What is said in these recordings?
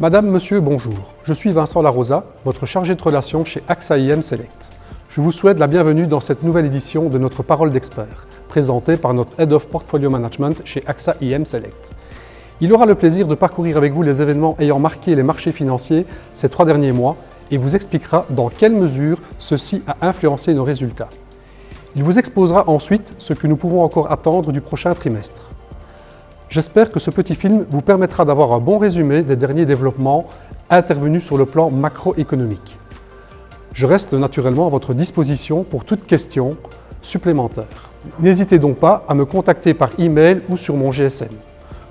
Madame, Monsieur, bonjour. Je suis Vincent Larosa, votre chargé de relations chez AXA IM Select. Je vous souhaite la bienvenue dans cette nouvelle édition de notre Parole d'expert, présentée par notre Head of Portfolio Management chez AXA IM Select. Il aura le plaisir de parcourir avec vous les événements ayant marqué les marchés financiers ces 3 derniers mois et vous expliquera dans quelle mesure ceci a influencé nos résultats. Il vous exposera ensuite ce que nous pouvons encore attendre du prochain trimestre. J'espère que ce petit film vous permettra d'avoir un bon résumé des derniers développements intervenus sur le plan macroéconomique. Je reste naturellement à votre disposition pour toute question supplémentaire. N'hésitez donc pas à me contacter par email ou sur mon GSM.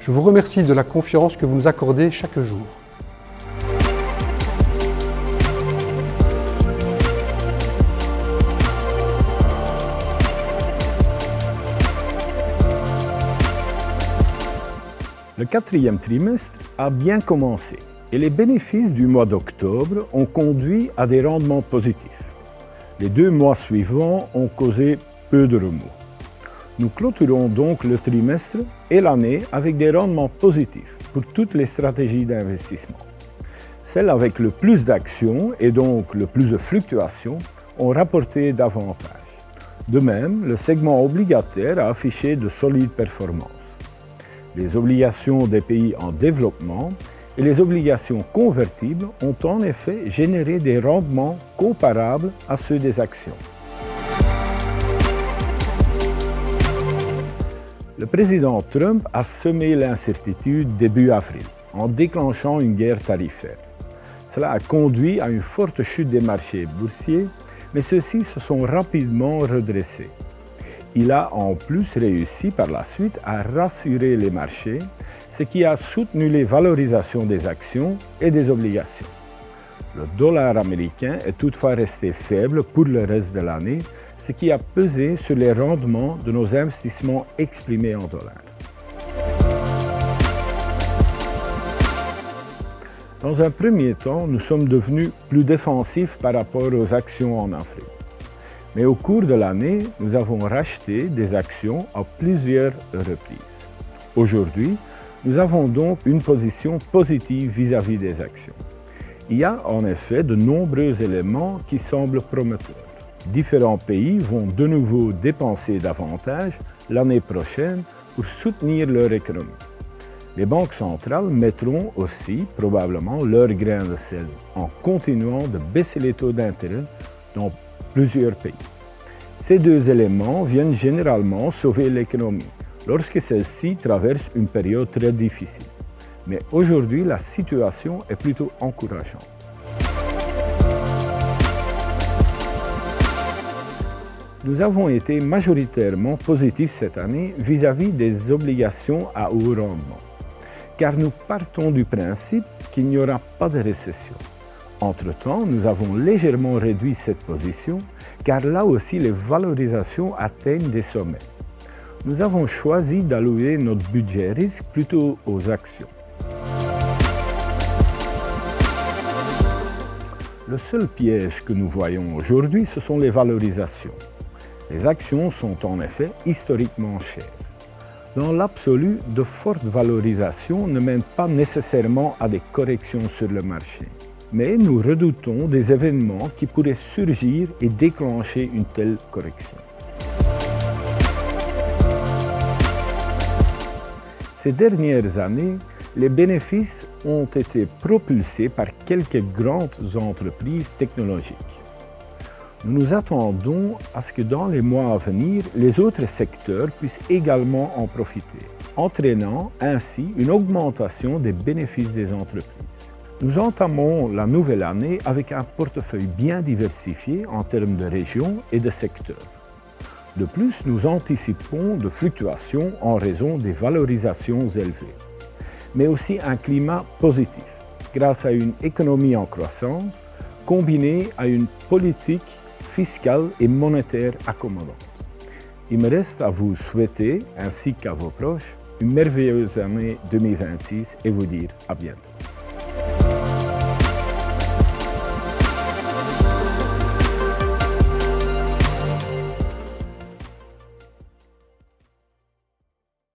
Je vous remercie de la confiance que vous nous accordez chaque jour. Le 4e trimestre a bien commencé et les bénéfices du mois d'octobre ont conduit à des rendements positifs. Les 2 mois suivants ont causé peu de remous. Nous clôturons donc le trimestre et l'année avec des rendements positifs pour toutes les stratégies d'investissement. Celles avec le plus d'actions et donc le plus de fluctuations ont rapporté davantage. De même, le segment obligataire a affiché de solides performances. Les obligations des pays en développement et les obligations convertibles ont en effet généré des rendements comparables à ceux des actions. Le président Trump a semé l'incertitude début avril en déclenchant une guerre tarifaire. Cela a conduit à une forte chute des marchés boursiers, mais ceux-ci se sont rapidement redressés. Il a en plus réussi par la suite à rassurer les marchés, ce qui a soutenu les valorisations des actions et des obligations. Le dollar américain est toutefois resté faible pour le reste de l'année, ce qui a pesé sur les rendements de nos investissements exprimés en dollars. Dans un premier temps, nous sommes devenus plus défensifs par rapport aux actions en Afrique. Mais au cours de l'année, nous avons racheté des actions à plusieurs reprises. Aujourd'hui, nous avons donc une position positive vis-à-vis des actions. Il y a en effet de nombreux éléments qui semblent prometteurs. Différents pays vont de nouveau dépenser davantage l'année prochaine pour soutenir leur économie. Les banques centrales mettront aussi probablement leur grain de sel en continuant de baisser les taux d'intérêt dans plusieurs pays. Ces 2 éléments viennent généralement sauver l'économie lorsque celle-ci traverse une période très difficile. Mais aujourd'hui, la situation est plutôt encourageante. Nous avons été majoritairement positifs cette année vis-à-vis des obligations à haut rendement, car nous partons du principe qu'il n'y aura pas de récession. Entre-temps, nous avons légèrement réduit cette position, car là aussi les valorisations atteignent des sommets. Nous avons choisi d'allouer notre budget risque plutôt aux actions. Le seul piège que nous voyons aujourd'hui, ce sont les valorisations. Les actions sont en effet historiquement chères. Dans l'absolu, de fortes valorisations ne mènent pas nécessairement à des corrections sur le marché. Mais nous redoutons des événements qui pourraient surgir et déclencher une telle correction. Ces dernières années, les bénéfices ont été propulsés par quelques grandes entreprises technologiques. Nous nous attendons à ce que dans les mois à venir, les autres secteurs puissent également en profiter, entraînant ainsi une augmentation des bénéfices des entreprises. Nous entamons la nouvelle année avec un portefeuille bien diversifié en termes de régions et de secteurs. De plus, nous anticipons de fluctuations en raison des valorisations élevées, mais aussi un climat positif, grâce à une économie en croissance, combinée à une politique fiscale et monétaire accommodante. Il me reste à vous souhaiter, ainsi qu'à vos proches, une merveilleuse année 2026 et vous dire à bientôt.